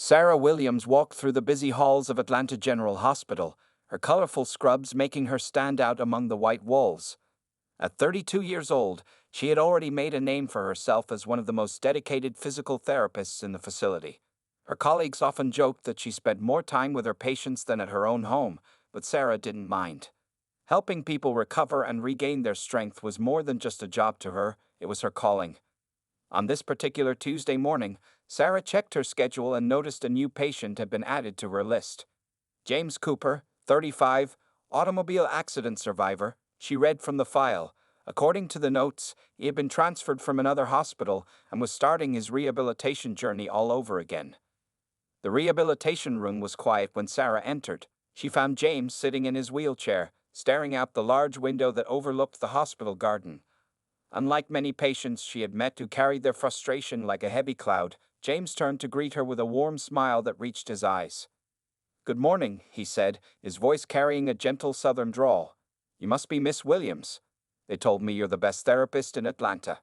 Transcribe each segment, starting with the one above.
Sarah Williams walked through the busy halls of Atlanta General Hospital, her colorful scrubs making her stand out among the white walls. At 32 years old, she had already made a name for herself as one of the most dedicated physical therapists in the facility. Her colleagues often joked that she spent more time with her patients than at her own home, but Sarah didn't mind. Helping people recover and regain their strength was more than just a job to her, it was her calling. On this particular Tuesday morning, Sarah checked her schedule and noticed a new patient had been added to her list. James Cooper, 35, automobile accident survivor, she read from the file. According to the notes, he had been transferred from another hospital and was starting his rehabilitation journey all over again. The rehabilitation room was quiet when Sarah entered. She found James sitting in his wheelchair, staring out the large window that overlooked the hospital garden. Unlike many patients she had met who carried their frustration like a heavy cloud, James turned to greet her with a warm smile that reached his eyes. "Good morning," he said, his voice carrying a gentle southern drawl. "You must be Miss Williams. They told me you're the best therapist in Atlanta."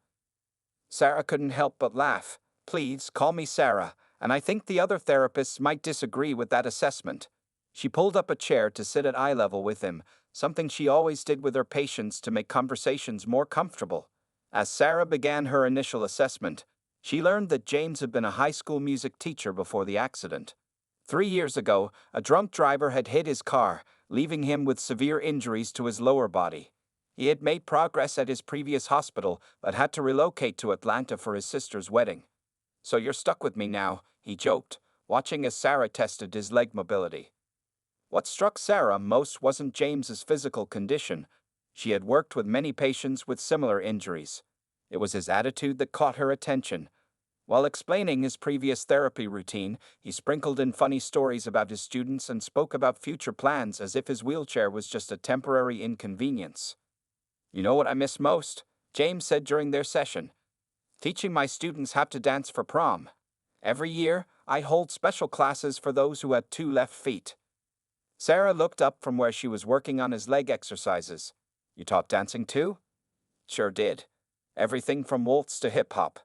Sarah couldn't help but laugh. "Please, call me Sarah, and I think the other therapists might disagree with that assessment." She pulled up a chair to sit at eye level with him, something she always did with her patients to make conversations more comfortable. As Sarah began her initial assessment, she learned that James had been a high school music teacher before the accident. 3 years ago, a drunk driver had hit his car, leaving him with severe injuries to his lower body. He had made progress at his previous hospital, but had to relocate to Atlanta for his sister's wedding. "So you're stuck with me now," he joked, watching as Sarah tested his leg mobility. What struck Sarah most wasn't James's physical condition. She had worked with many patients with similar injuries. It was his attitude that caught her attention. While explaining his previous therapy routine, he sprinkled in funny stories about his students and spoke about future plans as if his wheelchair was just a temporary inconvenience. "You know what I miss most?" James said during their session. "Teaching my students how to dance for prom. Every year, I hold special classes for those who had two left feet." Sarah looked up from where she was working on his leg exercises. "You taught dancing too?" "Sure did. Everything from waltz to hip-hop.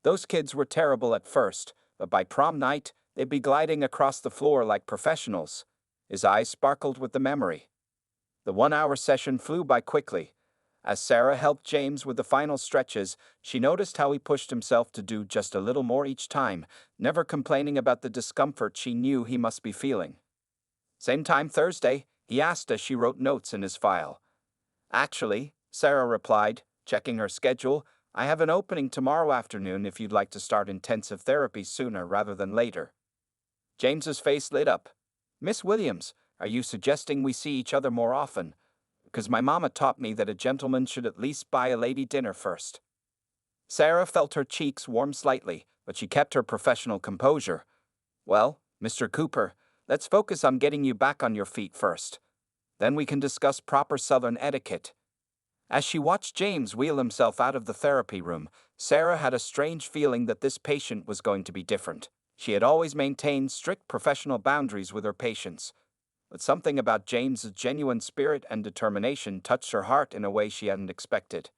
Those kids were terrible at first, but by prom night, they'd be gliding across the floor like professionals." His eyes sparkled with the memory. The 1-hour session flew by quickly. As Sarah helped James with the final stretches, she noticed how he pushed himself to do just a little more each time, never complaining about the discomfort she knew he must be feeling. "Same time Thursday?" he asked as she wrote notes in his file. "Actually," Sarah replied, checking her schedule, "I have an opening tomorrow afternoon if you'd like to start intensive therapy sooner rather than later." James's face lit up. "Miss Williams, are you suggesting we see each other more often? Because my mama taught me that a gentleman should at least buy a lady dinner first." Sarah felt her cheeks warm slightly, but she kept her professional composure. "Well, Mr. Cooper, let's focus on getting you back on your feet first. Then we can discuss proper Southern etiquette." As she watched James wheel himself out of the therapy room, Sarah had a strange feeling that this patient was going to be different. She had always maintained strict professional boundaries with her patients, but something about James's genuine spirit and determination touched her heart in a way she hadn't expected.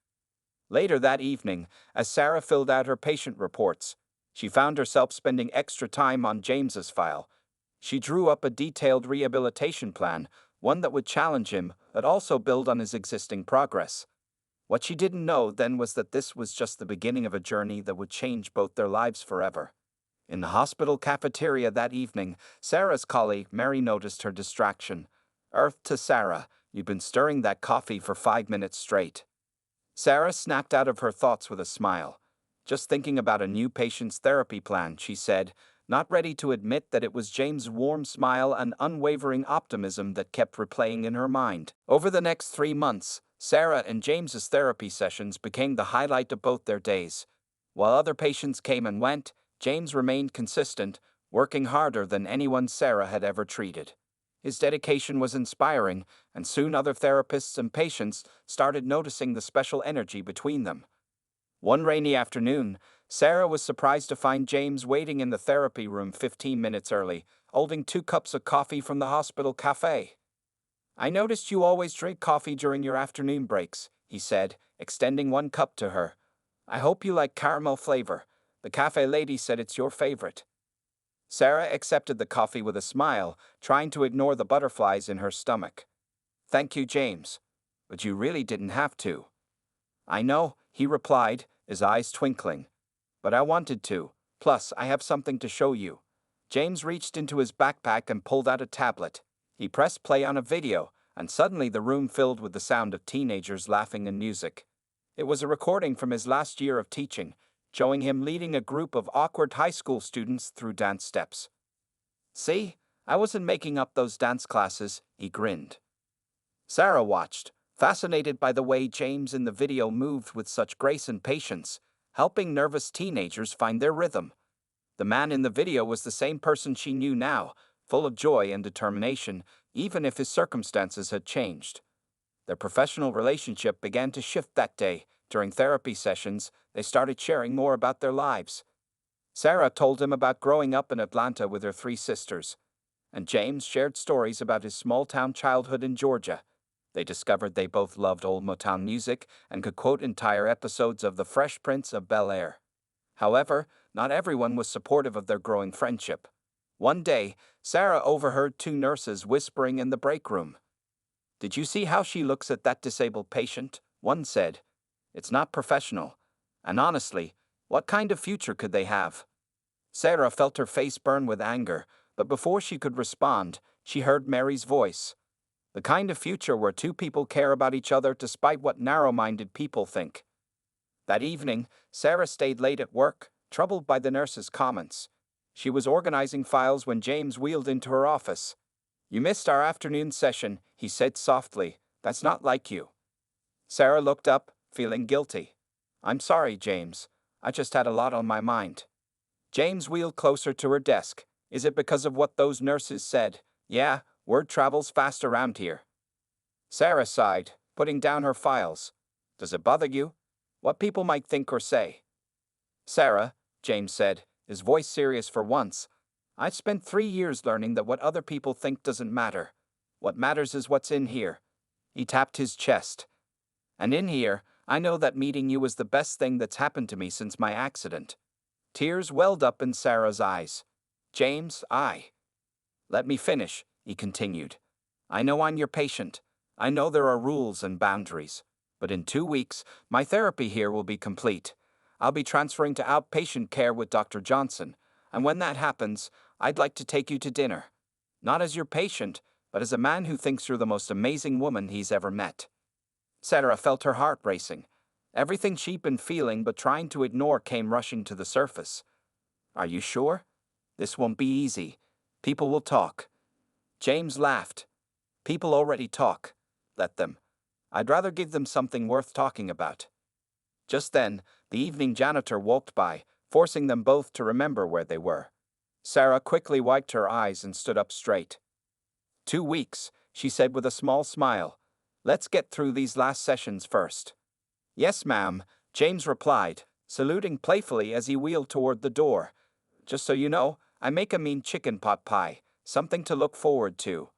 Later that evening, as Sarah filled out her patient reports, she found herself spending extra time on James's file. She drew up a detailed rehabilitation plan, one that would challenge him, but also build on his existing progress. What she didn't know then was that this was just the beginning of a journey that would change both their lives forever. In the hospital cafeteria that evening, Sarah's colleague Mary noticed her distraction. "Earth to Sarah, you've been stirring that coffee for 5 minutes straight." Sarah snapped out of her thoughts with a smile. "Just thinking about a new patient's therapy plan," she said, not ready to admit that it was James' warm smile and unwavering optimism that kept replaying in her mind. Over the next 3 months, Sarah and James's therapy sessions became the highlight of both their days. While other patients came and went, James remained consistent, working harder than anyone Sarah had ever treated. His dedication was inspiring, and soon other therapists and patients started noticing the special energy between them. One rainy afternoon, Sarah was surprised to find James waiting in the therapy room 15 minutes early, holding 2 cups of coffee from the hospital cafe. "I noticed you always drink coffee during your afternoon breaks," he said, extending 1 cup to her. "I hope you like caramel flavor. The cafe lady said it's your favorite." Sarah accepted the coffee with a smile, trying to ignore the butterflies in her stomach. "Thank you, James. But you really didn't have to." "I know," he replied, his eyes twinkling. "But I wanted to. Plus, I have something to show you." James reached into his backpack and pulled out a tablet. He pressed play on a video, and suddenly the room filled with the sound of teenagers laughing and music. It was a recording from his last year of teaching, showing him leading a group of awkward high school students through dance steps. "See, I wasn't making up those dance classes," he grinned. Sarah watched, fascinated by the way James in the video moved with such grace and patience, helping nervous teenagers find their rhythm. The man in the video was the same person she knew now, full of joy and determination, even if his circumstances had changed. Their professional relationship began to shift that day. During therapy sessions, they started sharing more about their lives. Sarah told him about growing up in Atlanta with her 3 sisters, and James shared stories about his small-town childhood in Georgia. They discovered they both loved old Motown music and could quote entire episodes of The Fresh Prince of Bel-Air. However, not everyone was supportive of their growing friendship. One day, Sarah overheard 2 nurses whispering in the break room. "Did you see how she looks at that disabled patient?" one said. "It's not professional. And honestly, what kind of future could they have?" Sarah felt her face burn with anger, but before she could respond, she heard Mary's voice. "The kind of future where 2 people care about each other despite what narrow-minded people think." That evening, Sarah stayed late at work, troubled by the nurse's comments. She was organizing files when James wheeled into her office. "You missed our afternoon session," he said softly. "That's not like you." Sarah looked up, feeling guilty. "I'm sorry, James. I just had a lot on my mind." James wheeled closer to her desk. "Is it because of what those nurses said?" "Yeah, word travels fast around here." Sarah sighed, putting down her files. "Does it bother you? What people might think or say?" "Sarah," James said, his voice serious for once, "I've spent 3 years learning that what other people think doesn't matter. What matters is what's in here." He tapped his chest. "And in here, I know that meeting you was the best thing that's happened to me since my accident." Tears welled up in Sarah's eyes. "James, Let me finish," he continued. "I know I'm your patient. I know there are rules and boundaries. But in 2 weeks, my therapy here will be complete. I'll be transferring to outpatient care with Dr. Johnson, and when that happens, I'd like to take you to dinner. Not as your patient, but as a man who thinks you're the most amazing woman he's ever met." Sarah felt her heart racing. Everything she'd been feeling but trying to ignore came rushing to the surface. "Are you sure? This won't be easy. People will talk." James laughed. "People already talk. Let them. I'd rather give them something worth talking about." Just then, the evening janitor walked by, forcing them both to remember where they were. Sarah quickly wiped her eyes and stood up straight. 2 weeks, she said with a small smile. "Let's get through these last sessions first." "Yes, ma'am," James replied, saluting playfully as he wheeled toward the door. "Just so you know, I make a mean chicken pot pie, something to look forward to."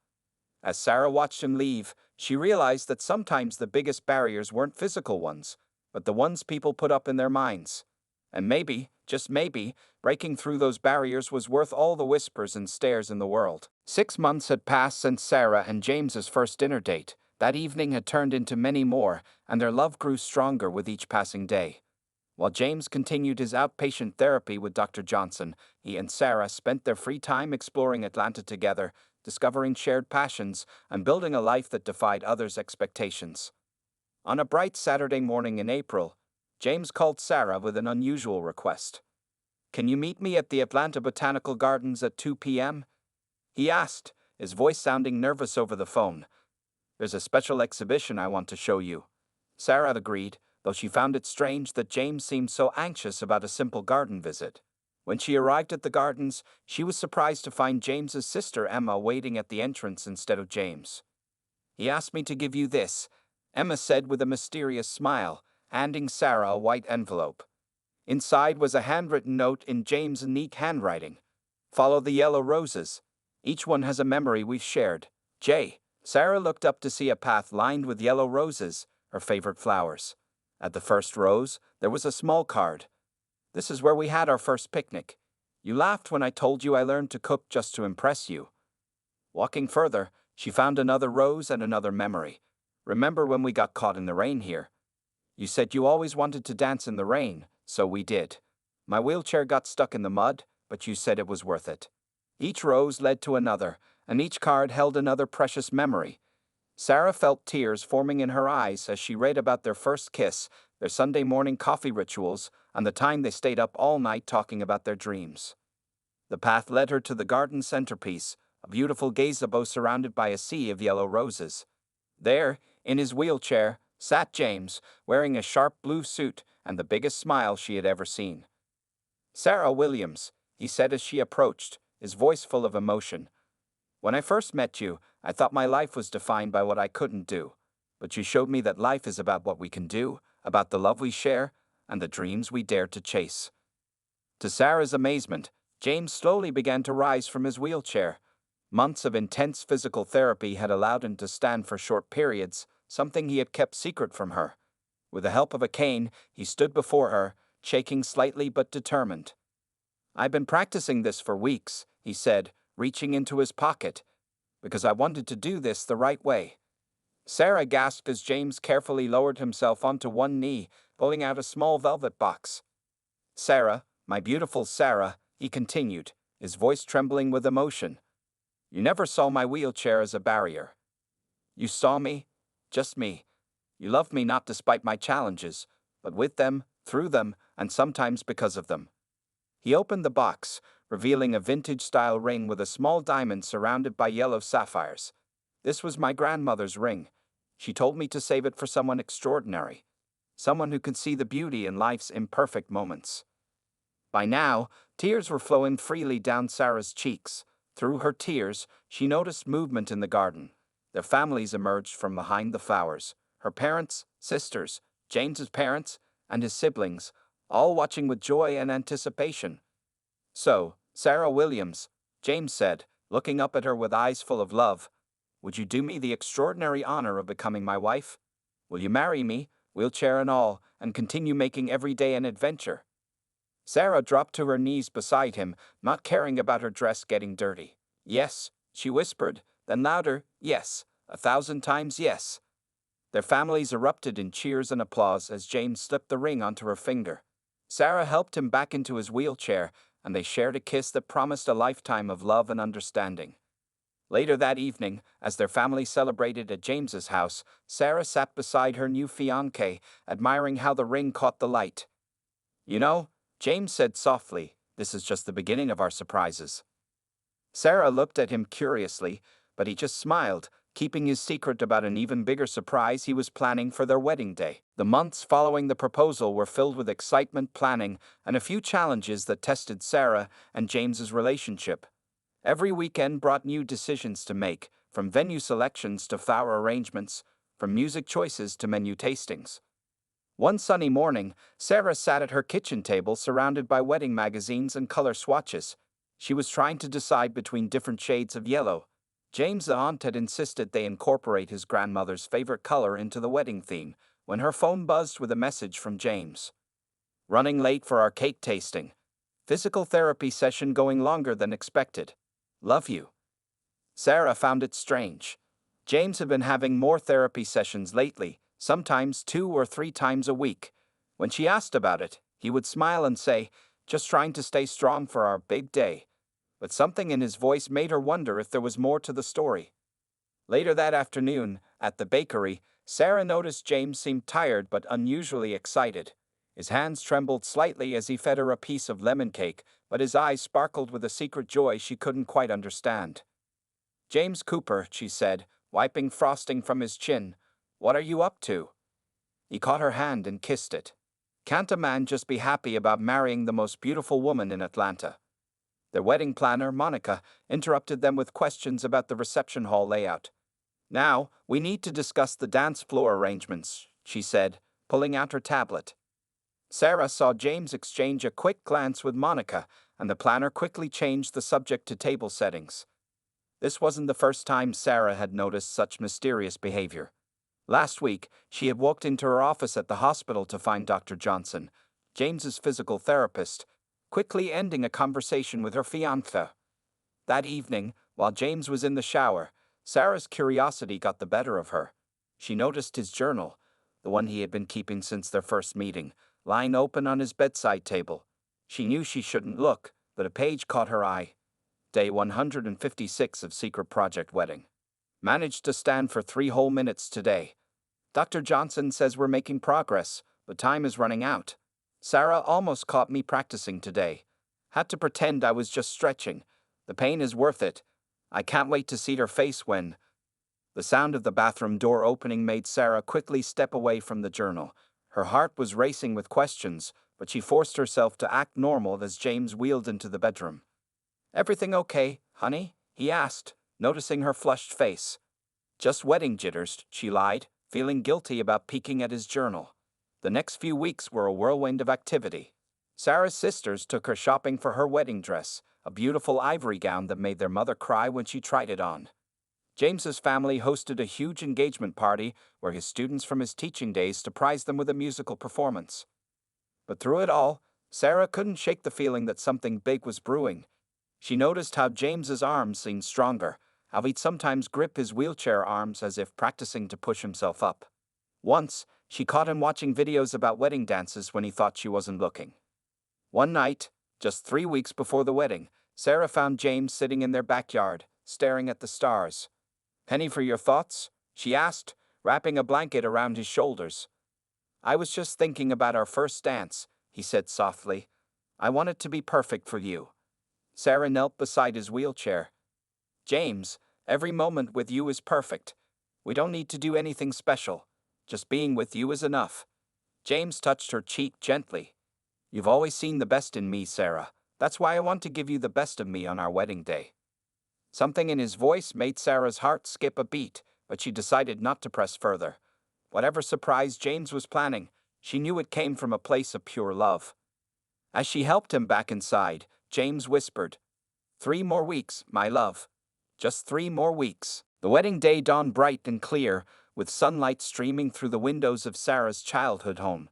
As Sarah watched him leave, she realized that sometimes the biggest barriers weren't physical ones, but the ones people put up in their minds. And maybe, just maybe, breaking through those barriers was worth all the whispers and stares in the world. 6 months had passed since Sarah and James's first dinner date. That evening had turned into many more, and their love grew stronger with each passing day. While James continued his outpatient therapy with Dr. Johnson, he and Sarah spent their free time exploring Atlanta together, discovering shared passions, and building a life that defied others' expectations. On a bright Saturday morning in April, James called Sarah with an unusual request. "Can you meet me at the Atlanta Botanical Gardens at 2 p.m.? he asked, his voice sounding nervous over the phone. "There's a special exhibition I want to show you." Sarah agreed, though she found it strange that James seemed so anxious about a simple garden visit. When she arrived at the gardens, she was surprised to find James's sister Emma waiting at the entrance instead of James. "He asked me to give you this," Emma said with a mysterious smile, handing Sarah a white envelope. Inside was a handwritten note in James' neat handwriting. "Follow the yellow roses. Each one has a memory we've shared. J." Sarah looked up to see a path lined with yellow roses, her favorite flowers. At the first rose, there was a small card. "This is where we had our first picnic. You laughed when I told you I learned to cook just to impress you. Walking further, she found another rose and another memory. Remember when we got caught in the rain here? You said you always wanted to dance in the rain, so we did. My wheelchair got stuck in the mud, but you said it was worth it. Each rose led to another, and each card held another precious memory. Sarah felt tears forming in her eyes as she read about their first kiss, their Sunday morning coffee rituals, and the time they stayed up all night talking about their dreams. The path led her to the garden centerpiece, a beautiful gazebo surrounded by a sea of yellow roses. There, in his wheelchair, sat James, wearing a sharp blue suit and the biggest smile she had ever seen. "Sarah Williams," he said as she approached, his voice full of emotion. "When I first met you, I thought my life was defined by what I couldn't do. But you showed me that life is about what we can do, about the love we share, and the dreams we dare to chase." To Sarah's amazement, James slowly began to rise from his wheelchair. Months of intense physical therapy had allowed him to stand for short periods, something he had kept secret from her. With the help of a cane, he stood before her, shaking slightly but determined. "I've been practicing this for weeks," he said, reaching into his pocket, "because I wanted to do this the right way." Sarah gasped as James carefully lowered himself onto one knee, pulling out a small velvet box. "Sarah, my beautiful Sarah," he continued, his voice trembling with emotion. "You never saw my wheelchair as a barrier. You saw me, just me. You loved me not despite my challenges, but with them, through them, and sometimes because of them." He opened the box, revealing a vintage-style ring with a small diamond surrounded by yellow sapphires. "This was my grandmother's ring. She told me to save it for someone extraordinary, someone who could see the beauty in life's imperfect moments." By now, tears were flowing freely down Sarah's cheeks. Through her tears, she noticed movement in the garden. Their families emerged from behind the flowers. Her parents, sisters, James's parents, and his siblings, all watching with joy and anticipation. "So, Sarah Williams," James said, looking up at her with eyes full of love, "would you do me the extraordinary honor of becoming my wife? Will you marry me, wheelchair and all, and continue making every day an adventure?" Sarah dropped to her knees beside him, not caring about her dress getting dirty. "Yes," she whispered, then louder, "Yes, 1,000 times yes." Their families erupted in cheers and applause as James slipped the ring onto her finger. Sarah helped him back into his wheelchair, and they shared a kiss that promised a lifetime of love and understanding. Later that evening, as their family celebrated at James's house, Sarah sat beside her new fiancé, admiring how the ring caught the light. "You know," James said softly, "this is just the beginning of our surprises." Sarah looked at him curiously, but he just smiled, keeping his secret about an even bigger surprise he was planning for their wedding day. The months following the proposal were filled with excitement, planning, and a few challenges that tested Sarah and James's relationship. Every weekend brought new decisions to make, from venue selections to flower arrangements, from music choices to menu tastings. One sunny morning, Sarah sat at her kitchen table surrounded by wedding magazines and color swatches. She was trying to decide between different shades of yellow. James' aunt had insisted they incorporate his grandmother's favorite color into the wedding theme, when her phone buzzed with a message from James. "Running late for our cake tasting. Physical therapy session going longer than expected. Love you." Sarah found it strange. James had been having more therapy sessions lately, sometimes 2 or 3 times a week. When she asked about it, he would smile and say, "Just trying to stay strong for our big day." But something in his voice made her wonder if there was more to the story. Later that afternoon, at the bakery, Sarah noticed James seemed tired but unusually excited. His hands trembled slightly as he fed her a piece of lemon cake, but his eyes sparkled with a secret joy she couldn't quite understand. "James Cooper," she said, wiping frosting from his chin, "what are you up to?" He caught her hand and kissed it. Can't a man just be happy about marrying the most beautiful woman in Atlanta? Their wedding planner, Monica, interrupted them with questions about the reception hall layout. "Now, we need to discuss the dance floor arrangements," she said, pulling out her tablet. Sarah saw James exchange a quick glance with Monica, and the planner quickly changed the subject to table settings. This wasn't the first time Sarah had noticed such mysterious behavior. Last week, she had walked into her office at the hospital to find Dr. Johnson, James's physical therapist, quickly ending a conversation with her fiancé. That evening, while James was in the shower, Sarah's curiosity got the better of her. She noticed his journal, the one he had been keeping since their first meeting, lying open on his bedside table. She knew she shouldn't look, but a page caught her eye. Day 156 of Secret Project Wedding. Managed to stand for 3 whole minutes today. Dr. Johnson says we're making progress, but time is running out. Sarah almost caught me practicing today. Had to pretend I was just stretching. The pain is worth it. I can't wait to see her face when... The sound of the bathroom door opening made Sarah quickly step away from the journal. Her heart was racing with questions, but she forced herself to act normal as James wheeled into the bedroom. "Everything okay, honey?" he asked, noticing her flushed face. "Just wedding jitters," she lied, feeling guilty about peeking at his journal. The next few weeks were a whirlwind of activity. Sarah's sisters took her shopping for her wedding dress, a beautiful ivory gown that made their mother cry when she tried it on. James's family hosted a huge engagement party where his students from his teaching days surprised them with a musical performance. But through it all, Sarah couldn't shake the feeling that something big was brewing. She noticed how James's arms seemed stronger, how he'd sometimes grip his wheelchair arms as if practicing to push himself up. Once, she caught him watching videos about wedding dances when he thought she wasn't looking. One night, just 3 weeks before the wedding, Sarah found James sitting in their backyard, staring at the stars. "Penny for your thoughts?" she asked, wrapping a blanket around his shoulders. "I was just thinking about our first dance," he said softly. "I want it to be perfect for you." Sarah knelt beside his wheelchair. "James, every moment with you is perfect. We don't need to do anything special. Just being with you is enough." James touched her cheek gently. "You've always seen the best in me, Sarah. That's why I want to give you the best of me on our wedding day." Something in his voice made Sarah's heart skip a beat, but she decided not to press further. Whatever surprise James was planning, she knew it came from a place of pure love. As she helped him back inside, James whispered, "3 more weeks, my love. Just 3 more weeks." The wedding day dawned bright and clear, with sunlight streaming through the windows of Sarah's childhood home.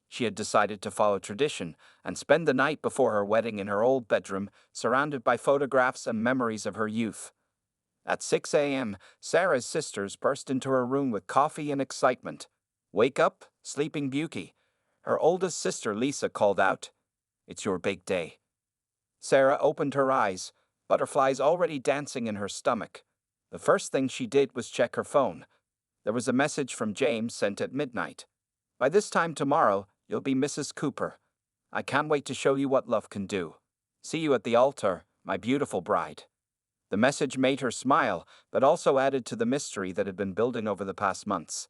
She had decided to follow tradition and spend the night before her wedding in her old bedroom, surrounded by photographs and memories of her youth. At 6 a.m., Sarah's sisters burst into her room with coffee and excitement. "Wake up, Sleeping Beauty," her oldest sister Lisa called out. "It's your big day." Sarah opened her eyes, butterflies already dancing in her stomach. The first thing she did was check her phone. There was a message from James sent at midnight. "By this time tomorrow, you'll be Mrs. Cooper. I can't wait to show you what love can do. See you at the altar, my beautiful bride." The message made her smile, but also added to the mystery that had been building over the past months.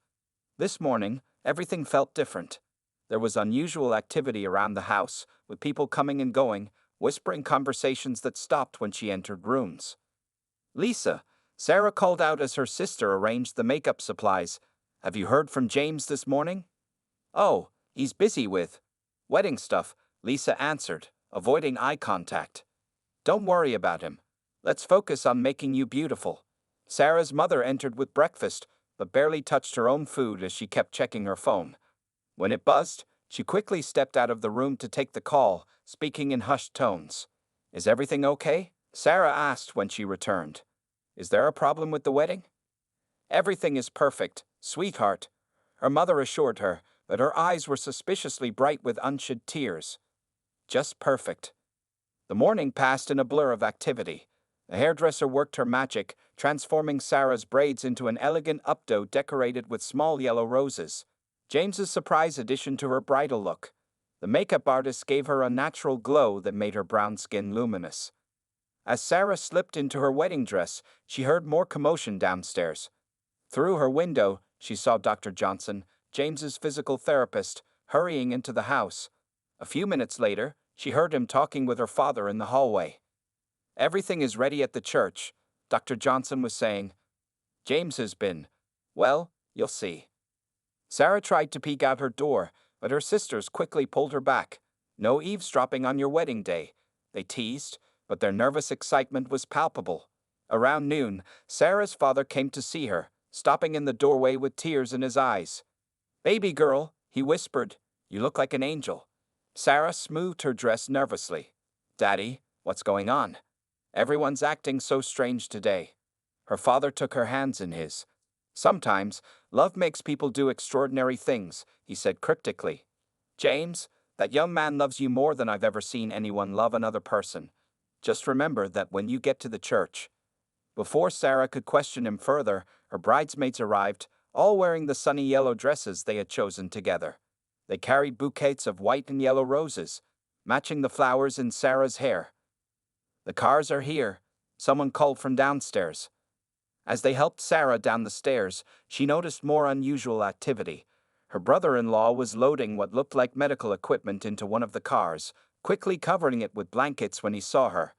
This morning, everything felt different. There was unusual activity around the house, with people coming and going, whispering conversations that stopped when she entered rooms. "Lisa," Sarah called out as her sister arranged the makeup supplies. "Have you heard from James this morning?" "Oh, he's busy with wedding stuff," Lisa answered, avoiding eye contact. "Don't worry about him. Let's focus on making you beautiful." Sarah's mother entered with breakfast, but barely touched her own food as she kept checking her phone. When it buzzed, she quickly stepped out of the room to take the call, speaking in hushed tones. "Is everything okay?" Sarah asked when she returned. "Is there a problem with the wedding?" "Everything is perfect, sweetheart," her mother assured her, but her eyes were suspiciously bright with unshed tears. "Just perfect." The morning passed in a blur of activity. The hairdresser worked her magic, transforming Sarah's braids into an elegant updo decorated with small yellow roses. James's surprise addition to her bridal look. The makeup artist gave her a natural glow that made her brown skin luminous. As Sarah slipped into her wedding dress, she heard more commotion downstairs. Through her window, she saw Dr. Johnson, James's physical therapist, hurrying into the house. A few minutes later, she heard him talking with her father in the hallway. "Everything is ready at the church," Dr. Johnson was saying. "James has been, well, you'll see." Sarah tried to peek out her door, but her sisters quickly pulled her back. "No eavesdropping on your wedding day," they teased, but their nervous excitement was palpable. Around noon, Sarah's father came to see her, stopping in the doorway with tears in his eyes. "Baby girl," he whispered, "you look like an angel." Sarah smoothed her dress nervously. Daddy, what's going on? Everyone's acting so strange today. Her father took her hands in his. Sometimes, love makes people do extraordinary things, he said cryptically. James, that young man loves you more than I've ever seen anyone love another person. Just remember that when you get to the church. Before Sarah could question him further, her bridesmaids arrived, all wearing the sunny yellow dresses they had chosen together. They carried bouquets of white and yellow roses, matching the flowers in Sarah's hair. The cars are here, someone called from downstairs. As they helped Sarah down the stairs, she noticed more unusual activity. Her brother-in-law was loading what looked like medical equipment into one of the cars, quickly covering it with blankets when he saw her.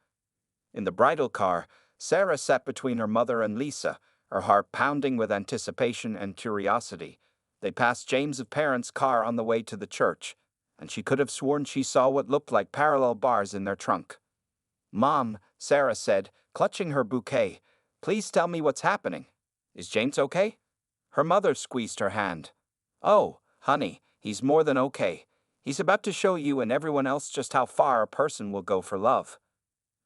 In the bridal car, Sarah sat between her mother and Lisa, her heart pounding with anticipation and curiosity. They passed James's parents' car on the way to the church, and she could have sworn she saw what looked like parallel bars in their trunk. Mom, Sarah said, clutching her bouquet, please tell me what's happening. Is James okay? Her mother squeezed her hand. Oh, honey, he's more than okay. He's about to show you and everyone else just how far a person will go for love.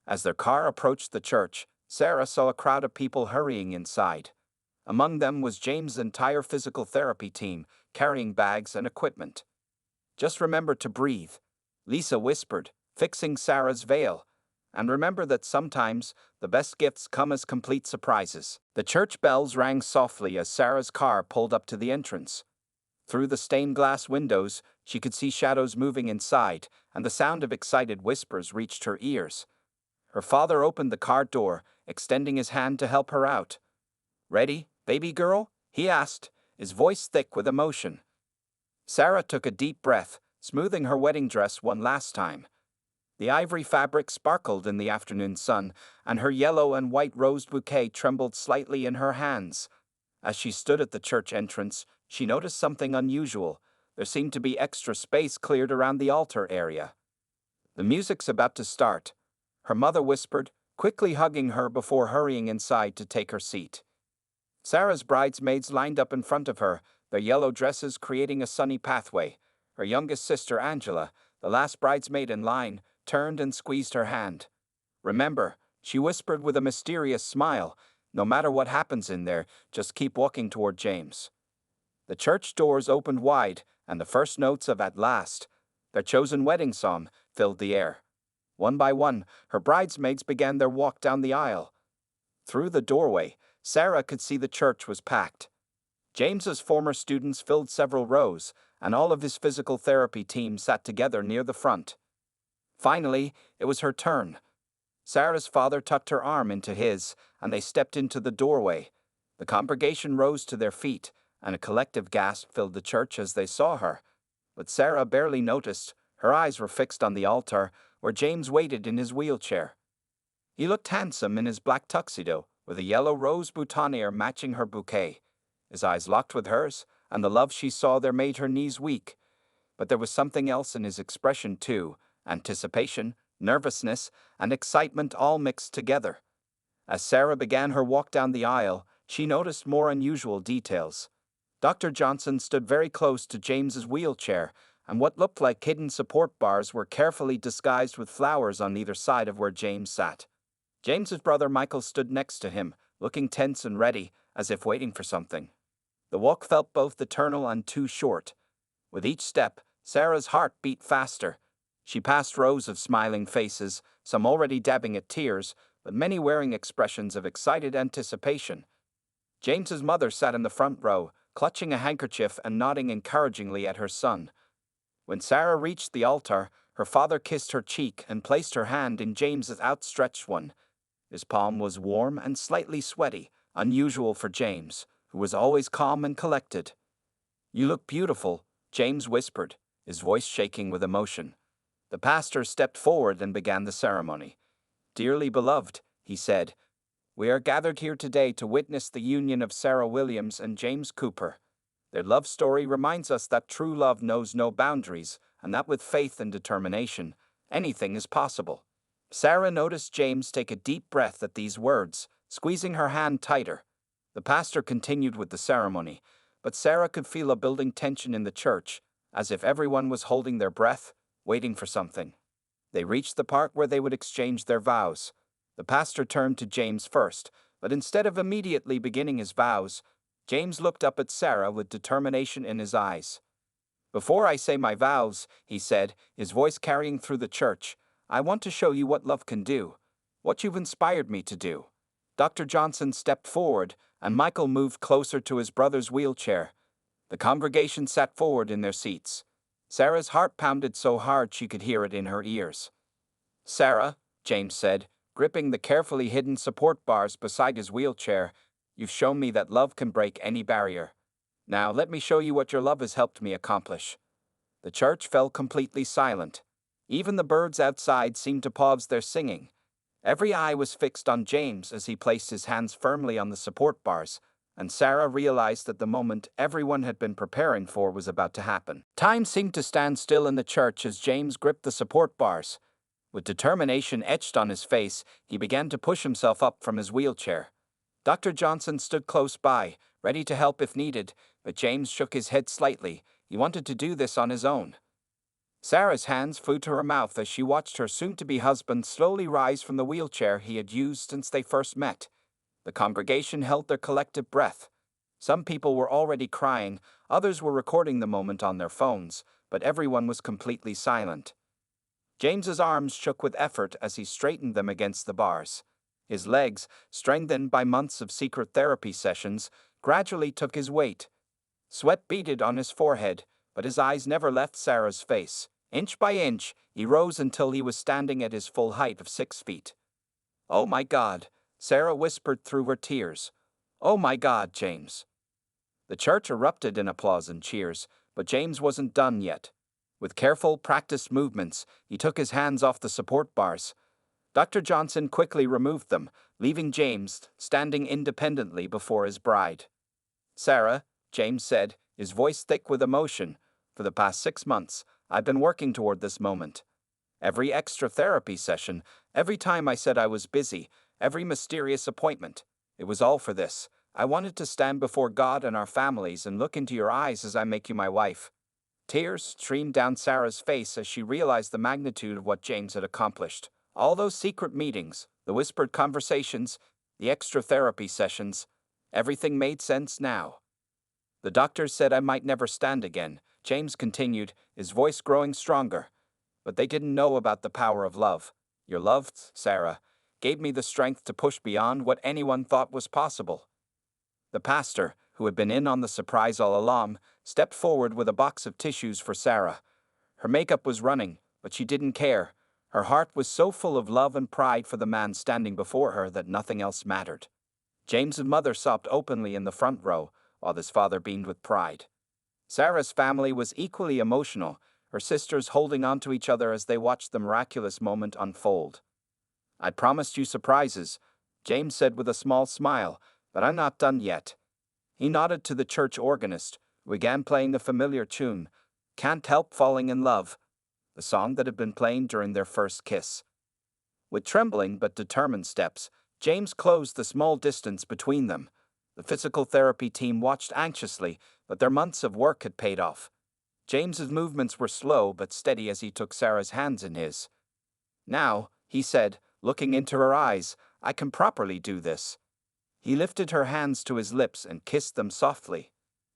As their car approached the church, Sarah saw a crowd of people hurrying inside. Among them was James' entire physical therapy team, carrying bags and equipment. Just remember to breathe, Lisa whispered, fixing Sarah's veil. And remember that sometimes the best gifts come as complete surprises. The church bells rang softly as Sarah's car pulled up to the entrance. Through the stained glass windows, she could see shadows moving inside, and the sound of excited whispers reached her ears. Her father opened the car door, extending his hand to help her out. Ready, baby girl? He asked, his voice thick with emotion. Sarah took a deep breath, smoothing her wedding dress one last time. The ivory fabric sparkled in the afternoon sun, and her yellow and white rose bouquet trembled slightly in her hands. As she stood at the church entrance, she noticed something unusual. There seemed to be extra space cleared around the altar area. The music's about to start, her mother whispered, quickly hugging her before hurrying inside to take her seat. Sarah's bridesmaids lined up in front of her, their yellow dresses creating a sunny pathway. Her youngest sister, Angela, the last bridesmaid in line, turned and squeezed her hand. Remember, she whispered with a mysterious smile, no matter what happens in there, just keep walking toward James. The church doors opened wide, and the first notes of At Last, their chosen wedding song, filled the air. One by one, her bridesmaids began their walk down the aisle. Through the doorway, Sarah could see the church was packed. James's former students filled several rows, and all of his physical therapy team sat together near the front. Finally, it was her turn. Sarah's father tucked her arm into his, and they stepped into the doorway. The congregation rose to their feet, and a collective gasp filled the church as they saw her. But Sarah barely noticed. Her eyes were fixed on the altar, where James waited in his wheelchair. He looked handsome in his black tuxedo, with a yellow rose boutonniere matching her bouquet. His eyes locked with hers, and the love she saw there made her knees weak. But there was something else in his expression too, anticipation, nervousness, and excitement all mixed together. As Sarah began her walk down the aisle, she noticed more unusual details. Dr. Johnson stood very close to James's wheelchair, and what looked like hidden support bars were carefully disguised with flowers on either side of where James sat. James's brother Michael stood next to him, looking tense and ready, as if waiting for something. The walk felt both eternal and too short. With each step, Sarah's heart beat faster. She passed rows of smiling faces, some already dabbing at tears, but many wearing expressions of excited anticipation. James's mother sat in the front row, clutching a handkerchief and nodding encouragingly at her son. When Sarah reached the altar, her father kissed her cheek and placed her hand in James's outstretched one. His palm was warm and slightly sweaty, unusual for James, who was always calm and collected. "You look beautiful," James whispered, his voice shaking with emotion. The pastor stepped forward and began the ceremony. "Dearly beloved," he said, "we are gathered here today to witness the union of Sarah Williams and James Cooper. Their love story reminds us that true love knows no boundaries, and that with faith and determination, anything is possible." Sarah noticed James take a deep breath at these words, squeezing her hand tighter. The pastor continued with the ceremony, but Sarah could feel a building tension in the church, as if everyone was holding their breath, waiting for something. They reached the part where they would exchange their vows. The pastor turned to James first, but instead of immediately beginning his vows, James looked up at Sarah with determination in his eyes. "Before I say my vows," he said, his voice carrying through the church, "I want to show you what love can do, what you've inspired me to do." Dr. Johnson stepped forward, and Michael moved closer to his brother's wheelchair. The congregation sat forward in their seats. Sarah's heart pounded so hard she could hear it in her ears. "Sarah," James said, gripping the carefully hidden support bars beside his wheelchair, "you've shown me that love can break any barrier. Now let me show you what your love has helped me accomplish." The church fell completely silent. Even the birds outside seemed to pause their singing. Every eye was fixed on James as he placed his hands firmly on the support bars, and Sarah realized that the moment everyone had been preparing for was about to happen. Time seemed to stand still in the church as James gripped the support bars. With determination etched on his face, he began to push himself up from his wheelchair. Dr. Johnson stood close by, ready to help if needed, but James shook his head slightly. He wanted to do this on his own. Sarah's hands flew to her mouth as she watched her soon-to-be husband slowly rise from the wheelchair he had used since they first met. The congregation held their collective breath. Some people were already crying, others were recording the moment on their phones, but everyone was completely silent. James's arms shook with effort as he straightened them against the bars. His legs, strengthened by months of secret therapy sessions, gradually took his weight. Sweat beaded on his forehead, but his eyes never left Sarah's face. Inch by inch, he rose until he was standing at his full height of 6 feet. "Oh my God," Sarah whispered through her tears. "Oh my God, James." The church erupted in applause and cheers, but James wasn't done yet. With careful, practiced movements, he took his hands off the support bars. Dr. Johnson quickly removed them, leaving James standing independently before his bride. "Sarah," James said, his voice thick with emotion, "for the past 6 months, I've been working toward this moment. Every extra therapy session, every time I said I was busy, every mysterious appointment, it was all for this. I wanted to stand before God and our families and look into your eyes as I make you my wife." Tears streamed down Sarah's face as she realized the magnitude of what James had accomplished. All those secret meetings, the whispered conversations, the extra therapy sessions, everything made sense now. "The doctors said I might never stand again," James continued, his voice growing stronger. "But they didn't know about the power of love. Your love, Sarah, gave me the strength to push beyond what anyone thought was possible." The pastor, who had been in on the surprise all along, stepped forward with a box of tissues for Sarah. Her makeup was running, but she didn't care. Her heart was so full of love and pride for the man standing before her that nothing else mattered. James's mother sobbed openly in the front row, while his father beamed with pride. Sarah's family was equally emotional, her sisters holding on to each other as they watched the miraculous moment unfold. "I promised you surprises," James said with a small smile, "but I'm not done yet." He nodded to the church organist, who began playing the familiar tune, "Can't Help Falling in Love," the song that had been playing during their first kiss. With trembling but determined steps, James closed the small distance between them. The physical therapy team watched anxiously, but their months of work had paid off. James's movements were slow but steady as he took Sarah's hands in his. "Now," he said, looking into her eyes, "I can properly do this." He lifted her hands to his lips and kissed them softly.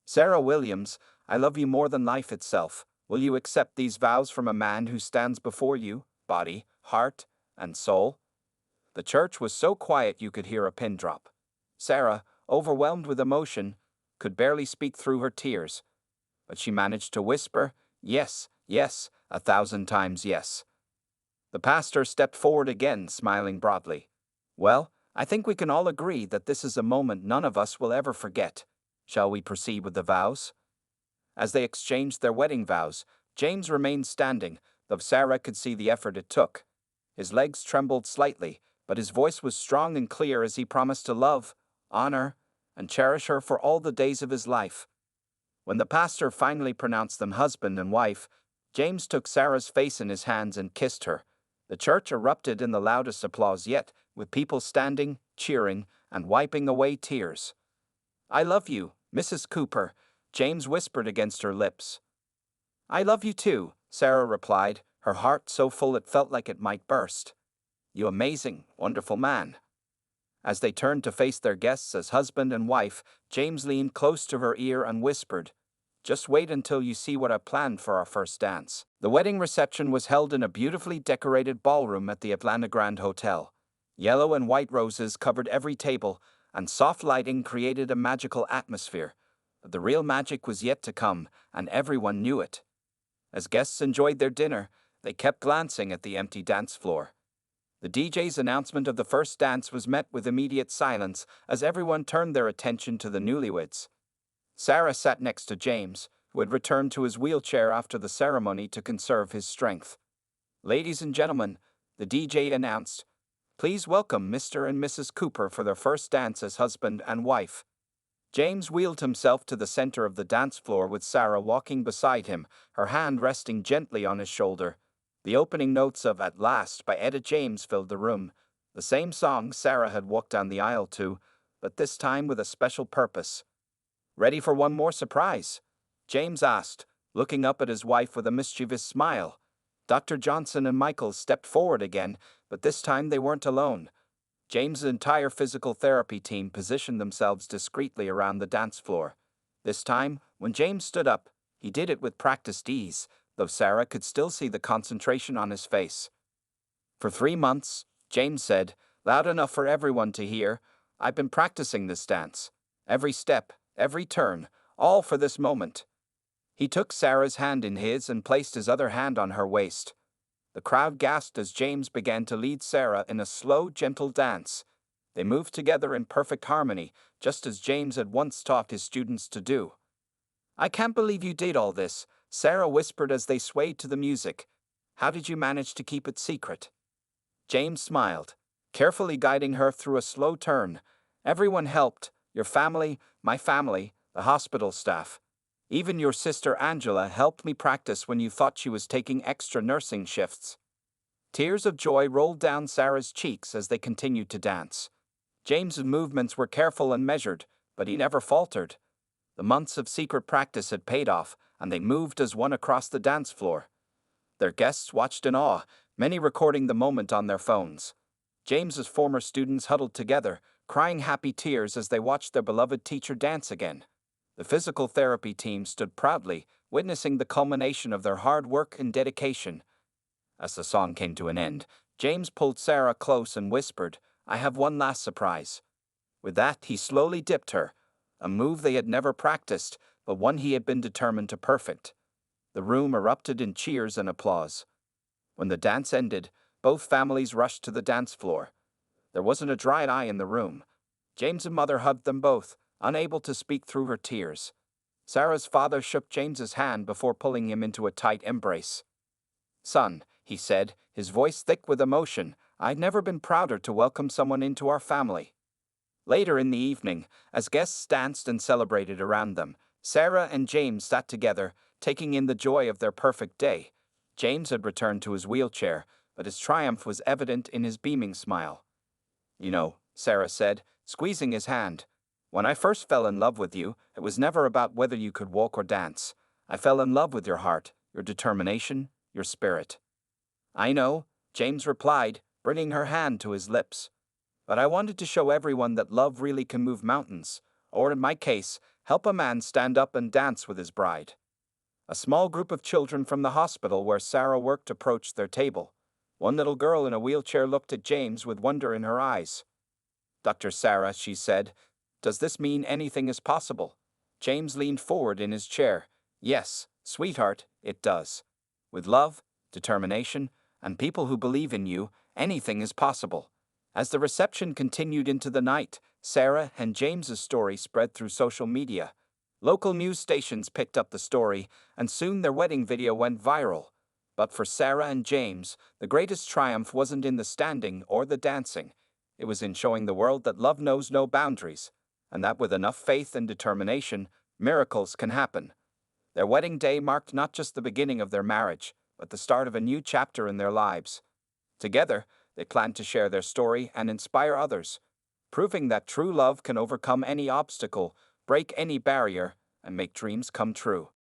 "Sarah Williams, I love you more than life itself. Will you accept these vows from a man who stands before you, body, heart, and soul?" The church was so quiet you could hear a pin drop. Sarah, overwhelmed with emotion, could barely speak through her tears. But she managed to whisper, "Yes, yes, 1,000 times yes." The pastor stepped forward again, smiling broadly. "Well, I think we can all agree that this is a moment none of us will ever forget. Shall we proceed with the vows?" As they exchanged their wedding vows, James remained standing, though Sarah could see the effort it took. His legs trembled slightly, but his voice was strong and clear as he promised to love, honor, and cherish her for all the days of his life. When the pastor finally pronounced them husband and wife, James took Sarah's face in his hands and kissed her. The church erupted in the loudest applause yet, with people standing, cheering, and wiping away tears. "I love you, Mrs. Cooper," James whispered against her lips. "I love you too," Sarah replied, her heart so full it felt like it might burst. "You amazing, wonderful man." As they turned to face their guests as husband and wife, James leaned close to her ear and whispered, "Just wait until you see what I've planned for our first dance." The wedding reception was held in a beautifully decorated ballroom at the Atlanta Grand Hotel. Yellow and white roses covered every table, and soft lighting created a magical atmosphere. But the real magic was yet to come, and everyone knew it. As guests enjoyed their dinner, they kept glancing at the empty dance floor. The DJ's announcement of the first dance was met with immediate silence as everyone turned their attention to the newlyweds. Sarah sat next to James, who had returned to his wheelchair after the ceremony to conserve his strength. "Ladies and gentlemen," the DJ announced, "please welcome Mr. and Mrs. Cooper for their first dance as husband and wife." James wheeled himself to the center of the dance floor with Sarah walking beside him, her hand resting gently on his shoulder. The opening notes of "At Last" by Etta James filled the room, the same song Sarah had walked down the aisle to, but this time with a special purpose. "Ready for one more surprise?" James asked, looking up at his wife with a mischievous smile. Dr. Johnson and Michael stepped forward again, but this time they weren't alone. James's entire physical therapy team positioned themselves discreetly around the dance floor. This time, when James stood up, he did it with practiced ease, though Sarah could still see the concentration on his face. "For 3 months," James said, loud enough for everyone to hear, "I've been practicing this dance. Every step, every turn, all for this moment." He took Sarah's hand in his and placed his other hand on her waist. The crowd gasped as James began to lead Sarah in a slow, gentle dance. They moved together in perfect harmony, just as James had once taught his students to do. "I can't believe you did all this," Sarah whispered as they swayed to the music. "How did you manage to keep it secret?" James smiled, carefully guiding her through a slow turn. "Everyone helped, your family, my family, the hospital staff. Even your sister Angela helped me practice when you thought she was taking extra nursing shifts." Tears of joy rolled down Sarah's cheeks as they continued to dance. James's movements were careful and measured, but he never faltered. The months of secret practice had paid off, and they moved as one across the dance floor. Their guests watched in awe, many recording the moment on their phones. James's former students huddled together, crying happy tears as they watched their beloved teacher dance again. The physical therapy team stood proudly, witnessing the culmination of their hard work and dedication. As the song came to an end, James pulled Sarah close and whispered, "I have one last surprise." With that, he slowly dipped her, a move they had never practiced, but one he had been determined to perfect. The room erupted in cheers and applause. When the dance ended, both families rushed to the dance floor. There wasn't a dry eye in the room. James's mother hugged them both, unable to speak through her tears. Sarah's father shook James's hand before pulling him into a tight embrace. "Son," he said, his voice thick with emotion, "I've never been prouder to welcome someone into our family." Later in the evening, as guests danced and celebrated around them, Sarah and James sat together, taking in the joy of their perfect day. James had returned to his wheelchair, but his triumph was evident in his beaming smile. "You know," Sarah said, squeezing his hand, "when I first fell in love with you, it was never about whether you could walk or dance. I fell in love with your heart, your determination, your spirit." "I know," James replied, bringing her hand to his lips. "But I wanted to show everyone that love really can move mountains, or in my case, help a man stand up and dance with his bride." A small group of children from the hospital where Sarah worked approached their table. One little girl in a wheelchair looked at James with wonder in her eyes. "Dr. Sarah," she said, "does this mean anything is possible?" James leaned forward in his chair. "Yes, sweetheart, it does. With love, determination, and people who believe in you, anything is possible." As the reception continued into the night, Sarah and James's story spread through social media. Local news stations picked up the story, and soon their wedding video went viral. But for Sarah and James, the greatest triumph wasn't in the standing or the dancing. It was in showing the world that love knows no boundaries, and that with enough faith and determination, miracles can happen. Their wedding day marked not just the beginning of their marriage, but the start of a new chapter in their lives. Together, they planned to share their story and inspire others, proving that true love can overcome any obstacle, break any barrier, and make dreams come true.